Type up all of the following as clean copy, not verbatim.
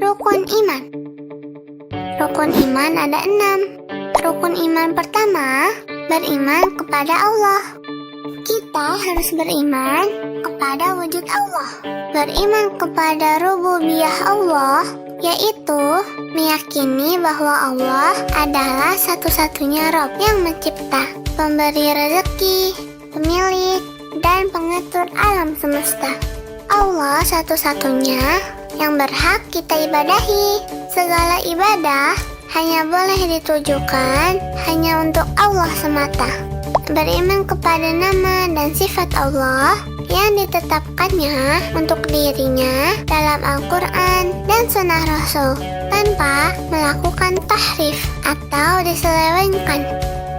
Rukun iman. Rukun iman ada 6. Rukun iman pertama, beriman kepada Allah. Kita harus beriman kepada wujud Allah. Beriman kepada rububiyah Allah, yaitu meyakini bahwa Allah adalah satu-satunya Rabb yang mencipta, pemberi rezeki, pemilik, dan pengatur alam semesta. Allah satu-satunya yang berhak kita ibadahi. Segala ibadah hanya boleh ditujukan hanya untuk Allah semata. Beriman kepada nama dan sifat Allah yang ditetapkannya untuk dirinya dalam Al-Quran dan Sunnah Rasul, tanpa melakukan tahrif atau diselewengkan,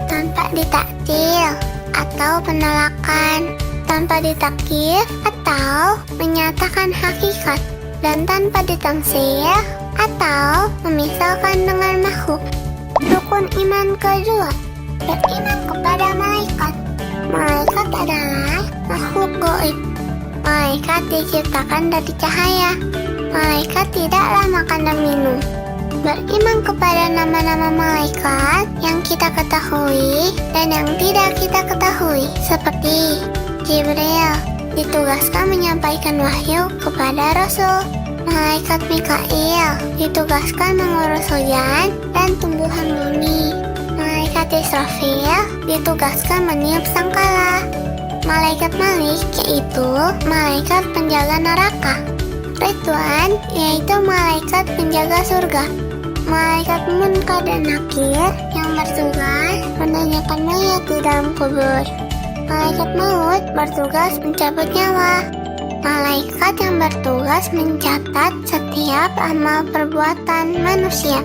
tanpa ditaktil atau penolakan, tanpa ditakif atau menyatakan hakikat, dan tanpa ditamsil atau memisahkan dengan makhluk. Rukun iman kedua, beriman kepada malaikat. Malaikat adalah makhluk gaib. Malaikat diciptakan dari cahaya. Malaikat tidaklah makan dan minum. Beriman kepada nama-nama malaikat yang kita ketahui dan yang tidak kita ketahui, seperti Jibril, ditugaskan menyampaikan wahyu kepada Rasul. Malaikat Mikail ditugaskan mengurus hujan dan tumbuhan bumi. Malaikat Israfil ditugaskan meniup sangkala. Malaikat Malik yaitu malaikat penjaga neraka. Ridwan yaitu malaikat penjaga surga. Malaikat Munkar dan Nakir yang bertugas menanyakan mayat di dalam kubur. Malaikat Maut bertugas mencabut nyawa. Malaikat yang bertugas mencatat setiap amal perbuatan manusia.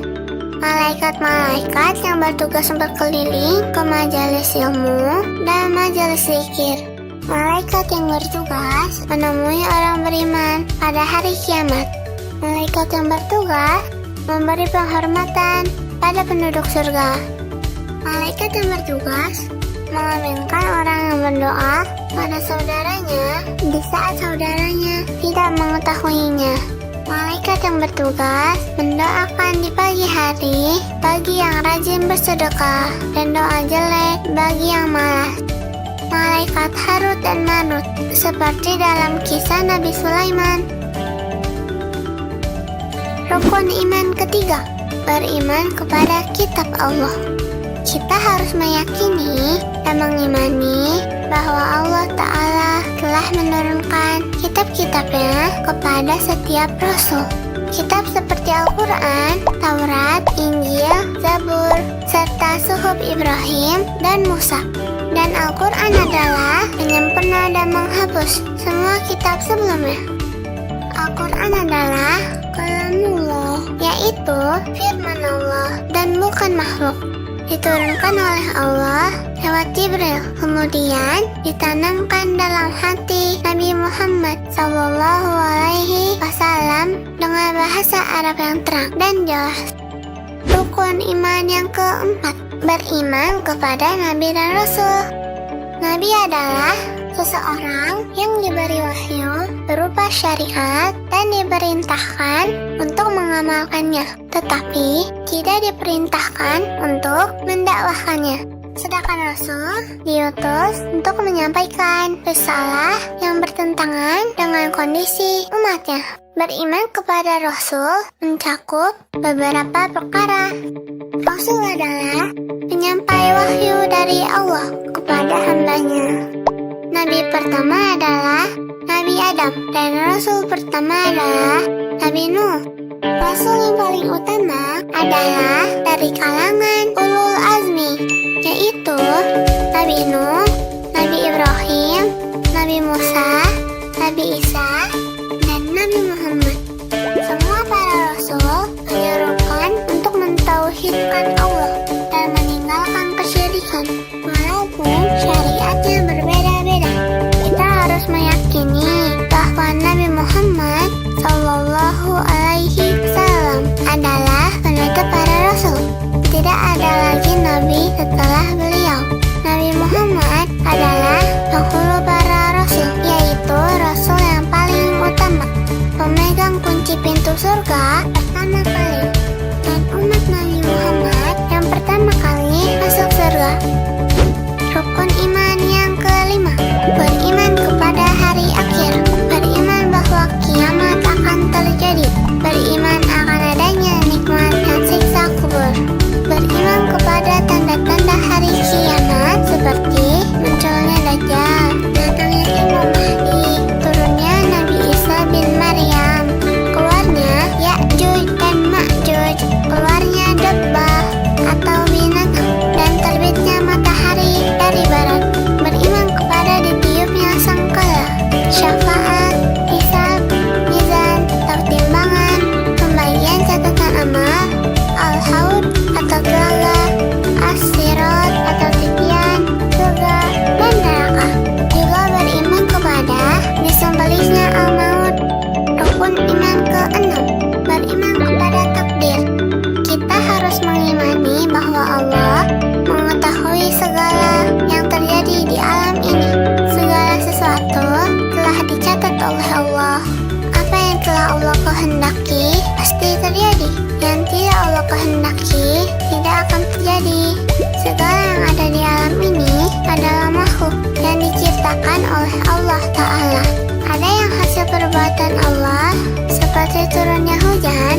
Malaikat-malaikat yang bertugas berkeliling ke majelis ilmu dan majelis zikir. Malaikat yang bertugas menemui orang beriman pada hari kiamat. Malaikat yang bertugas memberi penghormatan pada penduduk surga. Malaikat yang bertugas mengaminkan orang yang berdoa pada saudaranya di saat saudaranya tidak mengetahuinya. Malaikat yang bertugas mendoakan di pagi hari bagi yang rajin bersedekah dan doa jelek bagi yang malas. Malaikat Harut dan Marut seperti dalam kisah Nabi Sulaiman. Rukun iman ketiga, beriman kepada kitab Allah. Kita harus meyakini dan mengimani bahwa Allah Ta'ala telah menurunkan kitab-kitabnya kepada setiap Rasul. Kitab seperti Al-Quran, Taurat, Injil, Zabur, serta Suhuf Ibrahim dan Musa. Dan Al-Quran adalah penyempurna dan menghapus semua kitab sebelumnya. Al-Quran adalah kalamullah, yaitu firman Allah dan bukan makhluk. Diturunkan oleh Allah lewat Jibril, kemudian ditanamkan dalam hati Nabi Muhammad SAW dengan bahasa Arab yang terang dan jelas. Rukun iman yang keempat, beriman kepada Nabi dan Rasul. Nabi adalah seseorang yang diberi wahyu berupa syariat dan diperintahkan untuk mengamalkannya, tetapi tidak diperintahkan untuk mendakwahkannya. Sedangkan Rasul diutus untuk menyampaikan risalah yang bertentangan dengan kondisi umatnya. Beriman kepada Rasul mencakup beberapa perkara. Rasul adalah penyampai wahyu dari Allah kepada hambanya. Nabi pertama adalah Nabi Adam dan Rasul pertama adalah Nabi Nuh. Rasul yang paling utama adalah dari kalangan ulul azmi, yaitu Nabi Nuh, Nabi Ibrahim, Nabi Musa, Nabi Isa, dan Nabi Muhammad. Semua para Rasul menyerukan untuk mentauhidkan Allah dan meninggalkan kesyirikan. Walaupun syariatnya berbeda-beda, kita harus meyakini bahwa Nabi Muhammad SAW adalah penutup para Rasul. Tidak ada lagi Nabi setelah beliau. Nabi Muhammad adalah penghulu para Rasul, yaitu Rasul yang paling utama, pemegang perbuatan Allah, seperti turunnya hujan,